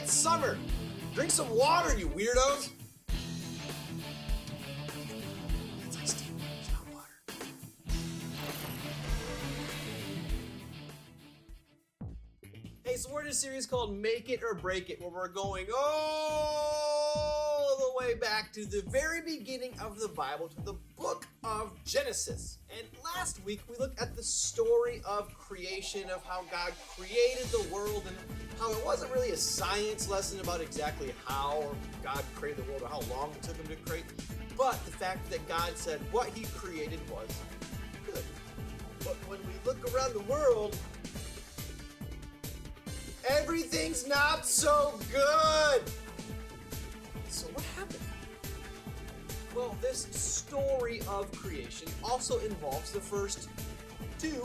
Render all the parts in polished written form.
It's summer. Drink some water, you weirdos. It's iced tea. It's not water. Hey, so we're in a series called Make It or Break It, where we're going all the way back to the very beginning of the Bible, to the book of Genesis. And last week, we looked at the story of creation, of how God created the world, and how it wasn't really a science lesson about exactly how God created the world or how long it took him to create, but the fact that God said what he created was good. But when we look around the world, everything's not so good. So what happened? Well, this story of creation also involves the first two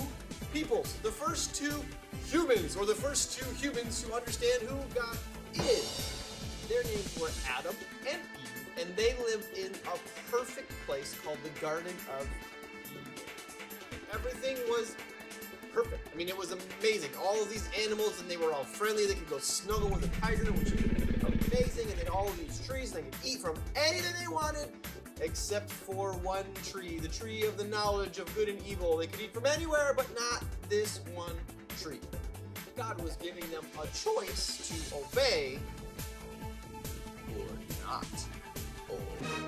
peoples, the first two humans, or the first two humans who understand who God is. Their names were Adam and Eve, and they lived in a perfect place called the Garden of Eden. Everything was perfect. I mean, it was amazing. All of these animals, and they were all friendly. They could go snuggle with a tiger, which was amazing. And then all of these trees, they could eat from anything they wanted, except for one tree, the tree of the knowledge of good and evil. They could eat from anywhere, but not this one tree. God was giving them a choice to obey or not obey.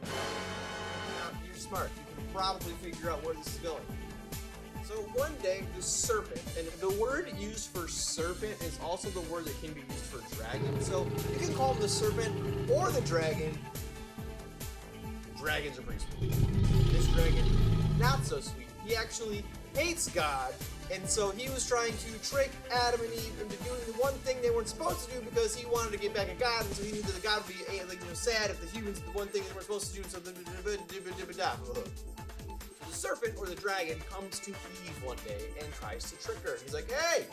Now, you're smart. You can probably figure out where this is going. So one day, the serpent, and the word used for serpent is also the word that can be used for dragon. So you can call him the serpent or the dragon. Dragons are pretty sweet. This dragon, not so sweet. He actually hates God, and so he was trying to trick Adam and Eve into doing the one thing they weren't supposed to do because he wanted to get back at God, and so he knew that the God would be sad if the humans did the one thing they weren't supposed to do. So the serpent or the dragon comes to Eve one day and tries to trick her. He's like, "Hey,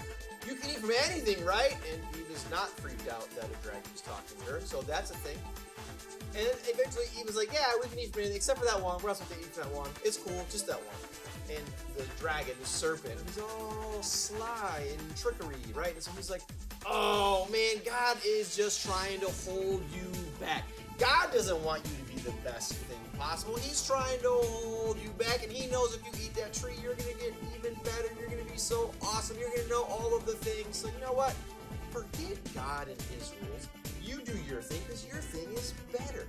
you can eat from anything, right?" And Eve is not freaked out that a dragon is talking to her, so that's a thing. And then eventually Eve was like, "Yeah, we can eat from anything except for that one. We're not supposed to eat from that one. It's cool, just that one." And the dragon, the serpent, he's all sly and trickery, right? And so he's like, "Oh man, God is just trying to hold you back. God doesn't want you to be the best thing possible. He's trying to hold you back, and he knows if you eat that tree, you're gonna get even better. You're gonna be so awesome. You're gonna know all of the things. So you know what? Forget God and his rules. You do your thing, because your thing is better."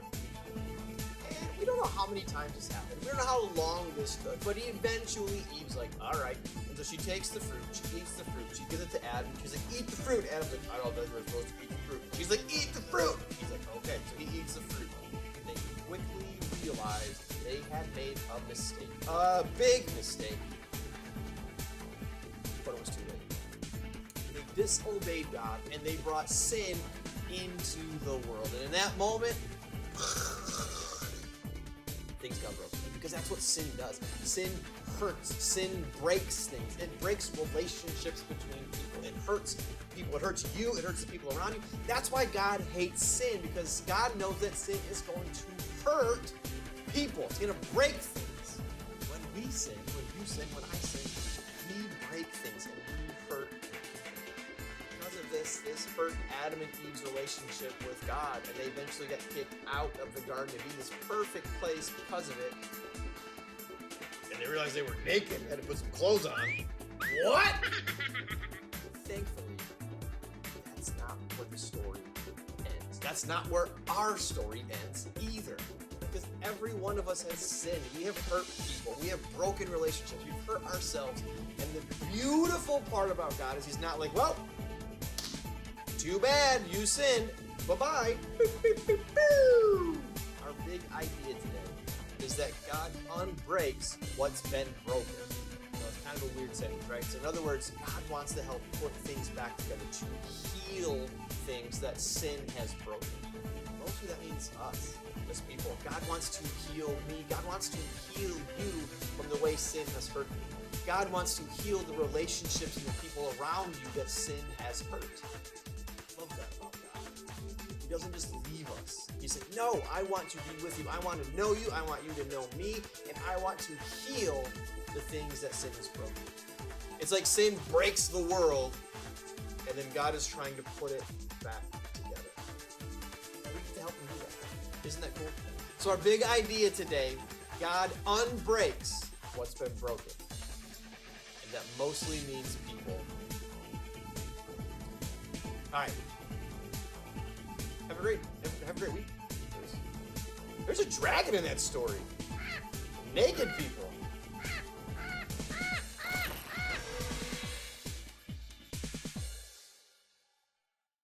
And we don't know how many times this happened. We don't know how long this took, but eventually Eve's like, "All right." And so she takes the fruit, she eats the fruit, she gives it to Adam, she's like, "Eat the fruit." Adam's like, "I don't know if we're supposed to eat the fruit." She's like, "Eat the fruit." He's like, "Okay." So he eats the fruit. And they quickly realized they had made a mistake. A big mistake. But it was too late. They disobeyed God, and they brought sin into the world. And in that moment, things got broken. Because that's what sin does. Sin hurts. Sin breaks things. It breaks relationships between people. It hurts people. It hurts you. It hurts the people around you. That's why God hates sin, because God knows that sin is going to hurt people. It's going to break things. When we sin, when you sin, when I sin, we break things and we hurt people. Because of this hurt Adam and Eve's relationship with God, and they eventually got kicked out of the Garden of Eden, this perfect place, because of it. And they realized they were naked and had to put some clothes on. What? Thankfully, that's not where the story ends. That's not where our story ends either. Because every one of us has sinned. We have hurt people. We have broken relationships. We've hurt ourselves. And the beautiful part about God is he's not like, "Well, too bad, you sinned. Bye-bye." Our big idea today is that God unbreaks what's been broken. Well, it's kind of a weird sentence, right? So in other words, God wants to help put things back together, to heal things that sin has broken. Mostly that means us as people. God wants to heal me. God wants to heal you from the way sin has hurt you. God wants to heal the relationships and the people around you that sin has hurt. I love that about God. He doesn't just leave us. He said, "No, I want to be with you. I want to know you. I want you to know me. And I want to heal the things that sin has broken." It's like sin breaks the world, and and then God is trying to put it back together. We get to help him do that. Isn't that cool? So our big idea today, God unbreaks what's been broken. And that mostly means people. All right. Have a great week. There's a dragon in that story. Naked people.